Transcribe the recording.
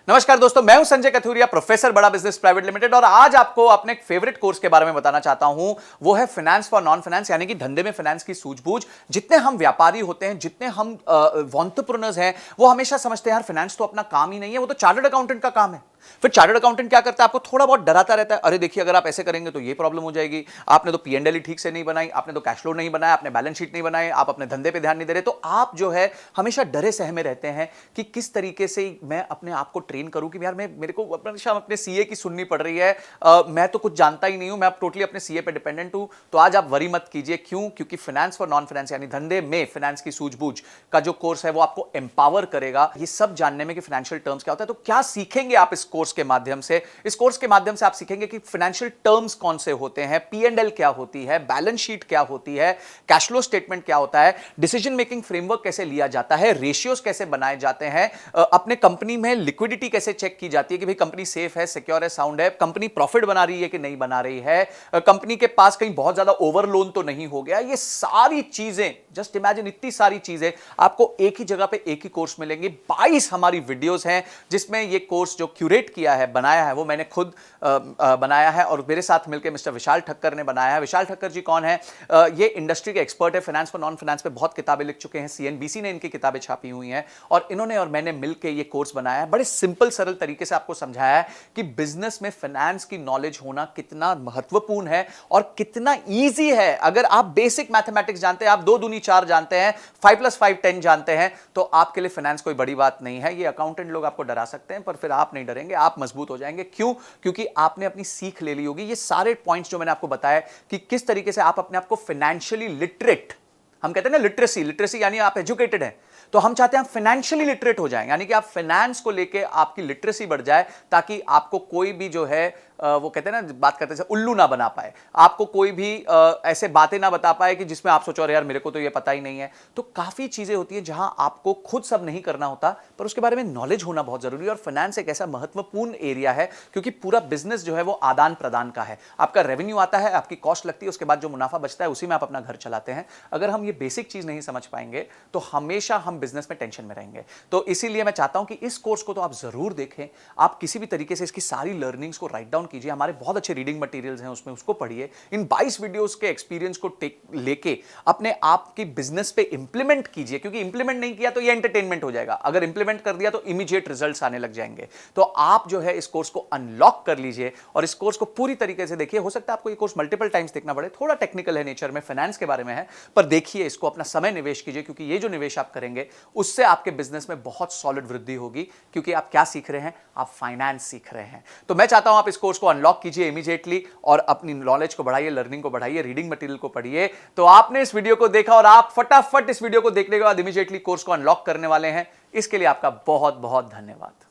नमस्कार दोस्तों, मैं हूं संजय कथुरिया, प्रोफेसर बड़ा बिजनेस प्राइवेट लिमिटेड। और आज आपको अपने एक फेवरेट कोर्स के बारे में बताना चाहता हूं। वो है फाइनेंस फॉर नॉन फाइनेंस, यानी कि धंधे में फाइनेंस की सूझबूझ। जितने हम व्यापारी होते हैं, जितने हम एंटरप्रेन्योर्स हैं, वो हमेशा समझते हैं यार फाइनेंस तो अपना काम ही नहीं है, वो तो चार्टर्ड अकाउंटेंट का काम है। फिर चार्टर्ड अकाउंटेंट क्या करता है, आपको थोड़ा बहुत डराता रहता है, अरे देखिए अगर आप ऐसे करेंगे तो ये प्रॉब्लम हो जाएगी, आपने तो पी एंड एल ठीक से नहीं बनाई, आपने तो कैश फ्लो नहीं बनाया, आपने बैलेंस शीट नहीं बनाई, आप अपने धंधे पे ध्यान नहीं दे रहे। तो आप जो है हमेशा डरे सहमे रहते हैं कि किस तरीके से मैं अपने आप को ट्रेन करूं कि यार मेरे को अपने सीए की सुननी पड़ रही है, मैं तो कुछ जानता ही नहीं हूं, मैं अब टोटली अपने सीए पे डिपेंडेंट हूं। तो आज आप वरी मत कीजिए। क्यों? क्योंकि फाइनेंस फॉर नॉन फाइनेंस यानी धंधे में फाइनेंस की सूझबूझ का जो कोर्स है वो आपको एम्पावर करेगा ये सब जानने में कि फाइनेंशियल टर्म्स क्या होता है। तो क्या सीखेंगे आप इस कोर्स के माध्यम से? इस कोर्स के माध्यम से आप सीखेंगे कि फाइनेंशियल टर्म्स कौन से होते हैं, पी एंड एल क्या होती है, बैलेंस शीट क्या होती है, कैश फ्लो स्टेटमेंट क्या होता है, डिसीजन मेकिंग फ्रेमवर्क कैसे लिया जाता है, रेशियोज कैसे बनाए जाते हैं, अपने कंपनी में लिक्विडिटी कैसे चेक की जाती है कि भाई कंपनी सेफ है, सिक्योर है, साउंड है, कंपनी प्रॉफिट बना रही है कि नहीं बना रही है, कंपनी के पास कहीं बहुत ज्यादा ओवर लोन तो नहीं हो गया। ये सारी चीजें, जस्ट इमेजिन, इतनी सारी चीजें आपको एक ही जगह पे एक ही कोर्स मिलेंगी। 22 हमारी वीडियोस हैं जिसमें ये कोर्स जो क्यूरेट किया है, बनाया है, वो मैंने खुद बनाया है और मेरे साथ मिलकर मिस्टर विशाल ठक्कर ने बनाया है। विशाल ठक्कर जी कौन है? ये इंडस्ट्री के एक्सपर्ट है, फाइनेंस फॉर नॉन फाइनेंस पे बहुत किताबें लिख चुके हैं, सीएनबीसी ने इनकी किताबें छापी हुई हैं और इन्होंने और मैंने मिलकर ये कोर्स बनाया है। बड़े सिंपल सरल तरीके से आपको समझाया है कि बिजनेस में फाइनेंस की नॉलेज होना कितना महत्वपूर्ण है और कितना ईजी है। अगर आप बेसिक मैथमेटिक्स जानते हैं, आप 2 दूनी 4 जानते हैं, 5 + 5 10 जानते हैं, तो आपके लिए फाइनेंस कोई बड़ी बात नहीं है। ये अकाउंटेंट लोग आपको डरा सकते हैं पर फिर आप नहीं डरेंगे, आप मजबूत हो जाएंगे। क्यों? क्योंकि आपने अपनी सीख ले ली होगी। ये सारे पॉइंट्स जो मैंने आपको बताया कि किस तरीके से आप अपने आप को फाइनेंशियली लिटरेट, हम कहते हैं ना लिटरेसी यानी आप एजुकेटेड हैं, तो हम चाहते हैं आप फाइनेंशियली लिटरेट हो जाएं, यानी कि आप फाइनेंस को लेके आपकी लिटरेसी बढ़ जाए ताकि आपको कोई भी जो है वो कहते हैं ना, बात करते हैं उल्लू ना बना पाए, आपको कोई भी ऐसे बातें ना बता पाए कि जिसमें आप सोचो अरे यार मेरे को तो ये पता ही नहीं है। तो काफी चीजें होती हैं जहां आपको खुद सब नहीं करना होता पर उसके बारे में नॉलेज होना बहुत जरूरी है। और फाइनेंस एक ऐसा महत्वपूर्ण एरिया है क्योंकि पूरा बिजनेस जो है वो आदान प्रदान का है। आपका रेवेन्यू आता है, आपकी कॉस्ट लगती है, उसके बाद जो मुनाफा बचता है उसी में आप अपना घर चलाते हैं। अगर हम ये बेसिक चीज नहीं समझ पाएंगे तो हमेशा हम बिजनेस में टेंशन में रहेंगे। तो इसीलिए मैं चाहता हूं कि इस कोर्स को तो आप जरूर देखें, आप किसी भी तरीके से इसकी सारी लर्निंग्स को राइट डाउन कीजिए। हमारे बहुत अच्छे रीडिंग मटेरियल्स हैं उसमें, उसको पढ़िए। इन 22 वीडियोस के एक्सपीरियंस को लेके अपने आप की बिजनेस पे इंप्लीमेंट कीजिए, क्योंकि इंप्लीमेंट नहीं किया तो ये एंटरटेनमेंट हो जाएगा, अगर इंप्लीमेंट कर दिया तो इमीडिएट रिजल्ट्स आने लग जाएंगे। तो आप जो है इस कोर्स को अनलॉक कर लीजिए और इस कोर्स को पूरी तरीके से देखिए। हो सकता है आपको ये कोर्स मल्टीपल टाइम्स देखना पड़े, थोड़ा टेक्निकल है नेचर में, फाइनेंस के बारे में है, पर देखिए इसको, अपना समय निवेश कीजिए, क्योंकि ये जो निवेश आप करेंगे उससे आपके बिजनेस में बहुत सॉलिड वृद्धि होगी। क्योंकि आप क्या सीख रहे हैं? आप फाइनेंस सीख रहे हैं। तो मैं चाहता हूं आप इस कोर्स को अनलॉक कीजिए इमीडिएटली और अपनी नॉलेज को बढ़ाइए, लर्निंग को बढ़ाइए, रीडिंग मटेरियल को पढ़िए। तो आपने इस वीडियो को देखा और आप फटाफट इस वीडियो को देखने के बाद इमीडिएटली कोर्स को अनलॉक करने वाले हैं। इसके लिए आपका बहुत बहुत धन्यवाद।